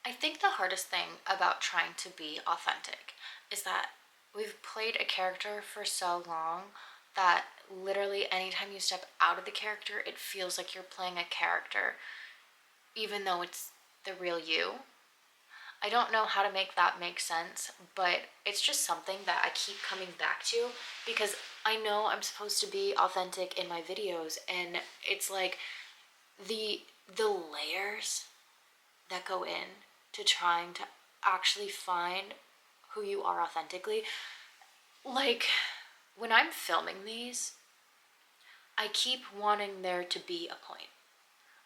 I think the hardest thing about trying to be authentic is that we've played a character for so long that literally anytime you step out of the character, it feels like you're playing a character, even though it's the real you. I don't know how to make that make sense, but it's just something that I keep coming back to because I know I'm supposed to be authentic in my videos, and it's like the the layers that go in to trying to actually find who you are authentically. Like, when I'm filming these, I keep wanting there to be a point.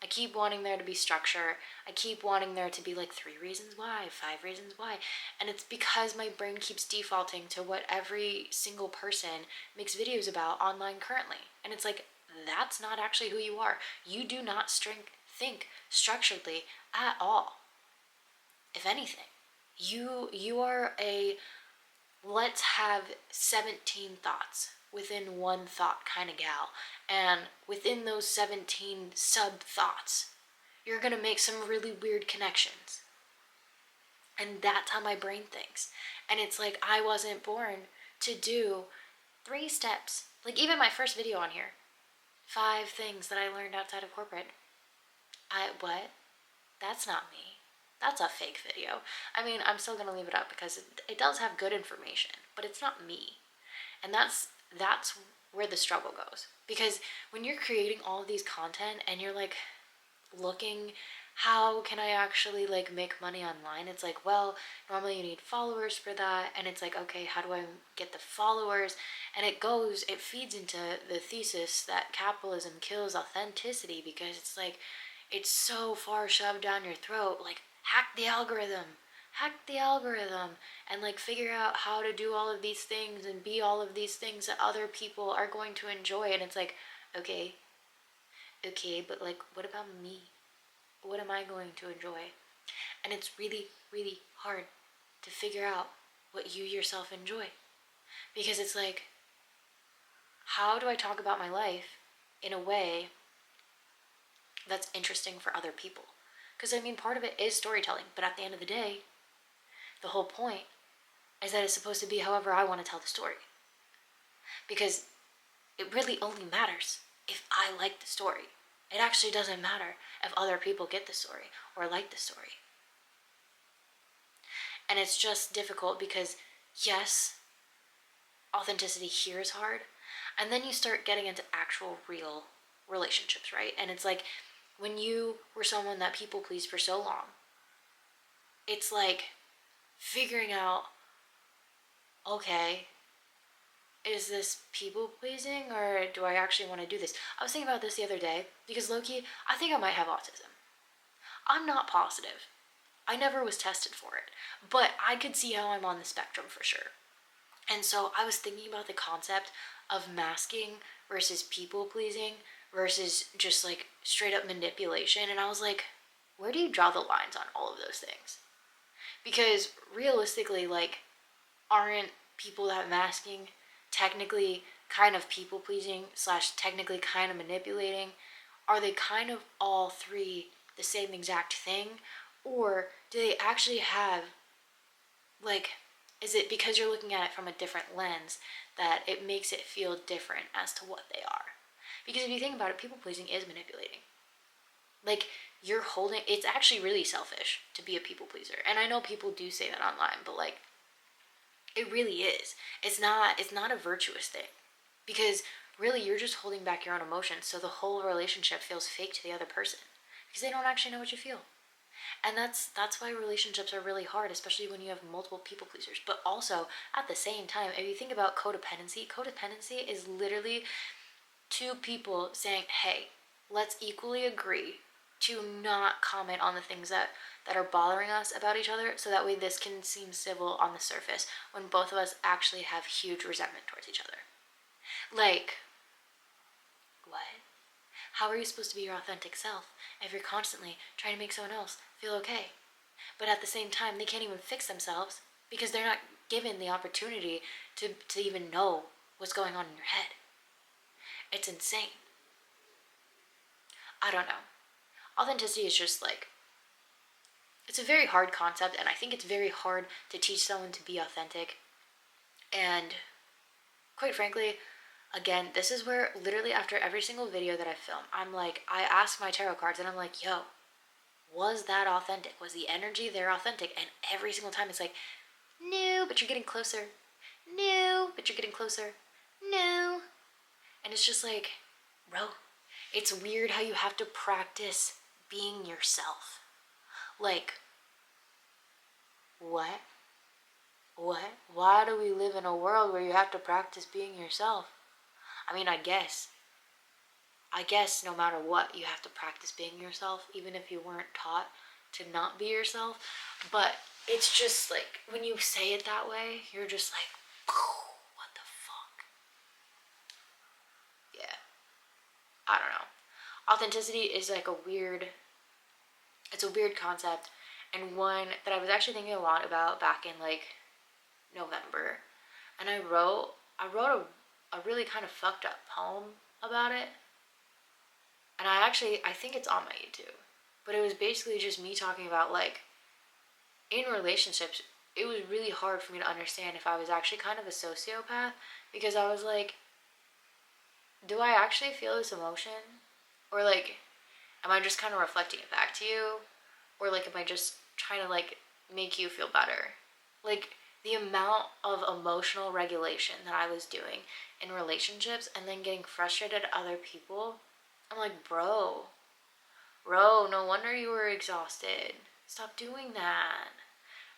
I keep wanting there to be structure. I keep wanting there to be like 3 reasons why, 5 reasons why. And it's because my brain keeps defaulting to what every single person makes videos about online currently. And it's like, that's not actually who you are. You do not think structuredly at all. If anything, you are a let's have 17 thoughts within one thought kind of gal, and within those 17 sub thoughts you're gonna make some really weird connections, and that's how my brain thinks. And it's like, I wasn't born to do 3 steps. Like, even my first video on here, 5 things that I learned outside of corporate. What? That's not me. That's a fake video. I mean, I'm still gonna leave it up because it does have good information, but it's not me. And that's where the struggle goes. Because when you're creating all of these content and you're like looking, how can I actually like make money online? It's like, well, normally you need followers for that, and it's like, okay, how do I get the followers? And it feeds into the thesis that capitalism kills authenticity, because it's like, it's so far shoved down your throat, like, hack the algorithm, and like figure out how to do all of these things and be all of these things that other people are going to enjoy. And it's like, okay, but like, what about me? What am I going to enjoy? And it's really, really hard to figure out what you yourself enjoy. Because it's like, how do I talk about my life in a way that's interesting for other people? Because I mean, part of it is storytelling, but at the end of the day, the whole point is that it's supposed to be however I want to tell the story. Because it really only matters if I like the story. It actually doesn't matter if other people get the story or like the story. And it's just difficult because, yes, authenticity here is hard. And then you start getting into actual real relationships, right? And it's like, when you were someone that people pleased for so long, it's like figuring out, okay, is this people pleasing, or do I actually want to do this? I was thinking about this the other day because, low-key, I think I might have autism. I'm not positive. I never was tested for it, but I could see how I'm on the spectrum for sure. And so I was thinking about the concept of masking versus people pleasing versus just like straight up manipulation. And I was like, where do you draw the lines on all of those things? Because realistically, like, aren't people that masking technically kind of people pleasing slash technically kind of manipulating? Are they kind of all three the same exact thing? Or do they actually have, like, is it because you're looking at it from a different lens that it makes it feel different as to what they are? Because if you think about it, people pleasing is manipulating. Like, it's actually really selfish to be a people pleaser. And I know people do say that online, but like, it really is. It's not a virtuous thing. Because really, you're just holding back your own emotions, so the whole relationship feels fake to the other person because they don't actually know what you feel. And that's why relationships are really hard, especially when you have multiple people pleasers. But also, at the same time, if you think about codependency is literally two people saying, hey, let's equally agree to not comment on the things that are bothering us about each other, so that way this can seem civil on the surface when both of us actually have huge resentment towards each other. Like, what? How are you supposed to be your authentic self if you're constantly trying to make someone else feel okay? But at the same time, they can't even fix themselves because they're not given the opportunity to even know what's going on in your head. It's insane. I don't know. Authenticity is just like, it's a very hard concept, and I think it's very hard to teach someone to be authentic. And quite frankly, again, this is where literally after every single video that I film, I'm like, I ask my tarot cards and I'm like, yo, was that authentic? Was the energy there authentic? And every single time it's like, no, but you're getting closer. No, but you're getting closer. No. And it's just like, bro, it's weird how you have to practice being yourself. Like, what? What? Why do we live in a world where you have to practice being yourself? I mean, I guess no matter what, you have to practice being yourself, even if you weren't taught to not be yourself. But it's just like, when you say it that way, you're just like, what the fuck? Yeah. I don't know. Authenticity is like it's a weird concept, and one that I was actually thinking a lot about back in like November. And I wrote a really kind of fucked up poem about it. And I think it's on my YouTube. But it was basically just me talking about, like, in relationships, it was really hard for me to understand if I was actually kind of a sociopath, because I was like, do I actually feel this emotion? Or, like, am I just kind of reflecting it back to you? Or, like, am I just trying to, like, make you feel better? Like, the amount of emotional regulation that I was doing in relationships and then getting frustrated at other people, I'm like, bro, no wonder you were exhausted. Stop doing that.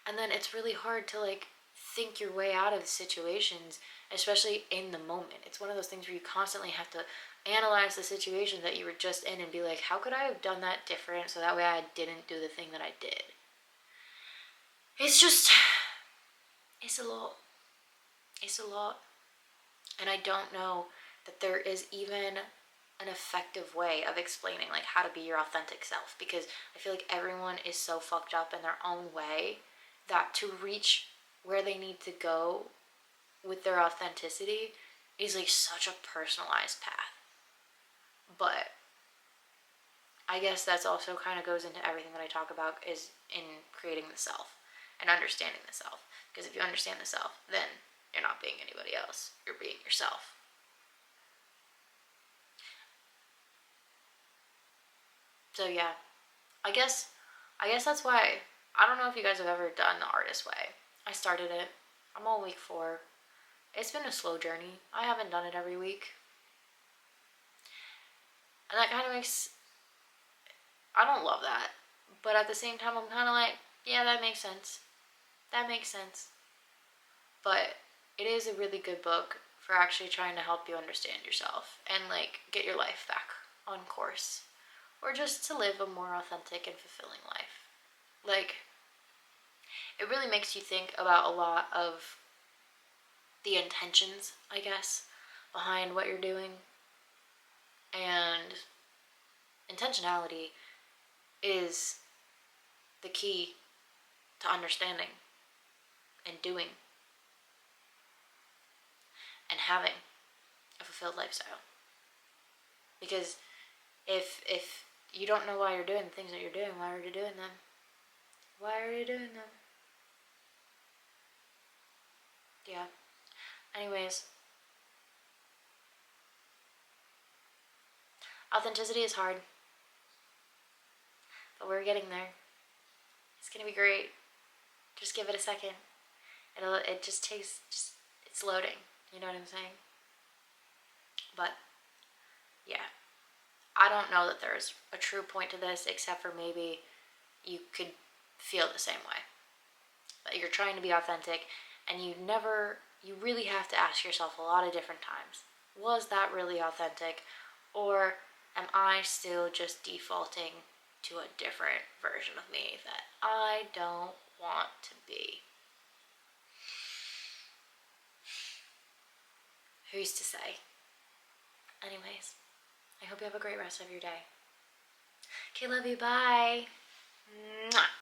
And then it's really hard to, like, think your way out of situations, especially in the moment. It's one of those things where you constantly have to analyze the situation that you were just in and be like, how could I have done that different so that way I didn't do the thing that I did? It's just, it's a lot. It's a lot. And I don't know that there is even an effective way of explaining, like, how to be your authentic self, because I feel like everyone is so fucked up in their own way that to reach where they need to go with their authenticity is like such a personalized path. But I guess that's also kind of goes into everything that I talk about, is in creating the self and understanding the self. Because if you understand the self, then you're not being anybody else. You're being yourself. So yeah, I guess that's why, I don't know if you guys have ever done the artist way. I started it. I'm on week 4. It's been a slow journey. I haven't done it every week. And that kind of makes, I don't love that. But at the same time, I'm kind of like, yeah, that makes sense. That makes sense. But it is a really good book for actually trying to help you understand yourself and, like, get your life back on course. Or just to live a more authentic and fulfilling life. Like, it really makes you think about a lot of the intentions, I guess, behind what you're doing. And intentionality is the key to understanding and doing and having a fulfilled lifestyle. Because if you don't know why you're doing the things that you're doing, why are you doing them? Why are you doing them? Yeah. Anyways, authenticity is hard, but we're getting there. It's gonna be great. Just give it a second. It just takes, it's loading. You know what I'm saying? But yeah, I don't know that there's a true point to this, except for maybe you could feel the same way. That you're trying to be authentic, and you really have to ask yourself a lot of different times, was that really authentic? Or am I still just defaulting to a different version of me that I don't want to be? Who's to say? Anyways, I hope you have a great rest of your day. Okay, love you. Bye. Mwah.